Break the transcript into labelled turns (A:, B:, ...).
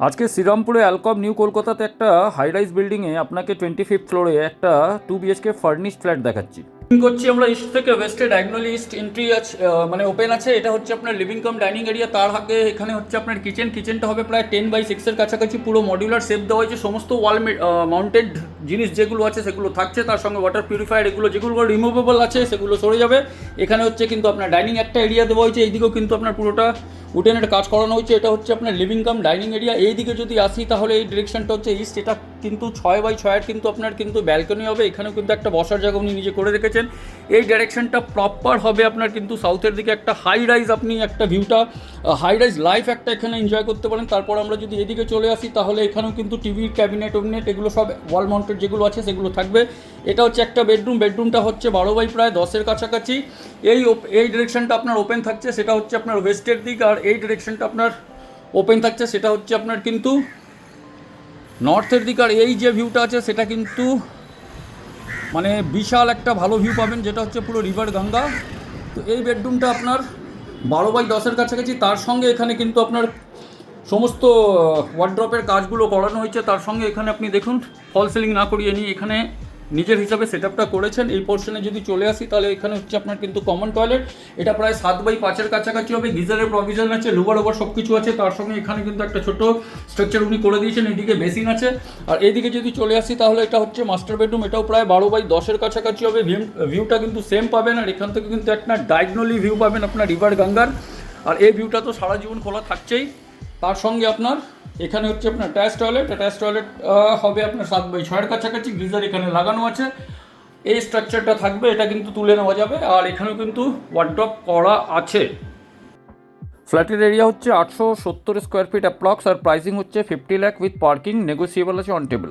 A: আজকে শ্রীরামপুরে অ্যালকম নিউ কলকাতাতে একটা হাই রাইজ বিল্ডিংয়ে আপনাকে 25th ফ্লোরে একটা 2 BHK ফার্নিশড ফ্ল্যাট দেখাচ্ছি। করছি আমরা ইস্ট থেকে ওয়েস্টে ডায়াগনালি ইস্ট এন্ট্রি আছে, মানে ওপেন আছে। এটা হচ্ছে আপনার লিভিং কাম ডাইনিং এরিয়া। তার আগে এখানে হচ্ছে আপনার কিচেনটা হবে প্রায় 10/6 কাছাকাছি। পুরো মডিউলার শেপ দেওয়া হয়েছে। সমস্ত ওয়াল মাউন্টেড জিনিস যেগুলো আছে সেগুলো থাকছে। তার সঙ্গে ওয়াটার পিউরিফায়ার যেগুলো রিমুভেবল আছে সেগুলো সরে যাবে। এখানে হচ্ছে কিন্তু আপনার ডাইনিং একটা এরিয়া দেওয়া হয়েছে। এইদিকেও কিন্তু আপনার পুরোটা উডেনের কাজ করানো হয়েছে। এটা হচ্ছে আপনার লিভিং কাম ডাইনিং এরিয়া। এইদিকে যদি আসি তাহলে এই ডিরেকশনটা হচ্ছে ইস্ট। এটা কিন্তু 6/6 কিন্তু আপনার কিন্তু ব্যালকনি হবে। এখানেও কিন্তু একটা বসার জায়গা উনি নিজে করে রেখেছেন। এই ডাইরেকশনটা প্রপার হবে আপনার কিন্তু সাউথের দিকে একটা হাই রাইজ। আপনি একটা ভিউটা হাই রাইজ লাইফ একটা এখানে এনজয় করতে পারেন। তারপর আমরা যদি এদিকে চলে আসি তাহলে এখানেও কিন্তু টিভির ক্যাবিনেট এগুলো সব ওয়াল মাউন্টেড যেগুলো আছে সেগুলো থাকবে। এটা হচ্ছে একটা বেডরুমটা হচ্ছে 12/10 কাছাকাছি। এই ডিরেকশনটা আপনার ওপেন থাকছে, সেটা হচ্ছে আপনার ওয়েস্টের দিক। আর এই ডিরেকশনটা আপনার ওপেন থাকছে, সেটা হচ্ছে আপনার কিন্তু নর্থের দিক। আর এই যে ভিউটা আছে সেটা কিন্তু মানে বিশাল একটা ভালো ভিউ পাবেন, যেটা হচ্ছে পুরো রিভার গঙ্গা। তো এই বেডরুমটা আপনার 12/10 কাছাকাছি। তার সঙ্গে এখানে কিন্তু আপনার সমস্ত ওয়ার্ড্রপের কাজগুলো করানো হয়েছে। তার সঙ্গে এখানে আপনি দেখুন ফল সিলিং না করিয়ে নিয়ে এখানে নিজের হিসাবে সেট আপটা করেছেন। এই পোর্শনে যদি চলে আসি তাহলে এখানে হচ্ছে আপনার কিন্তু কমন টয়লেট। এটা প্রায় 7/5 কাছাকাছি হবে। গিজারের প্রভিশন আছে, লোভার ওভার সব কিছু আছে। তার সঙ্গে এখানে কিন্তু একটা ছোটো স্ট্রাকচার উনি করে দিয়েছেন। এদিকে বেসিন আছে। আর এইদিকে যদি চলে আসি তাহলে এটা হচ্ছে মাস্টার বেডরুম। এটাও প্রায় 12/10 কাছাকাছি হবে। ভিউটা কিন্তু সেম পাবেন। আর এখান থেকে কিন্তু একটা ডায়াগনালি ভিউ পাবেন আপনার রিভার গঙ্গার। আর এই ভিউটা তো সারা জীবন খোলা থাকছেই। তার সঙ্গে আপনার এখানে হচ্ছে আপনার অ্যাটাচ টয়লেট হবে আপনার 7/6 কাছাকাছি। গিজার এখানে লাগানো আছে। এই স্ট্রাকচারটা থাকবে, এটা কিন্তু তুলে নেওয়া যাবে। আর এখানেও কিন্তু ওয়ার্ড্রপ করা আছে। ফ্ল্যাটের এরিয়া হচ্ছে 870 স্কোয়ার ফিট অ্যাপ্রক্স। আর প্রাইসিং হচ্ছে 50 লাখ উইথ পার্কিং, নেগোসিয়েবল আছে অন টেবল।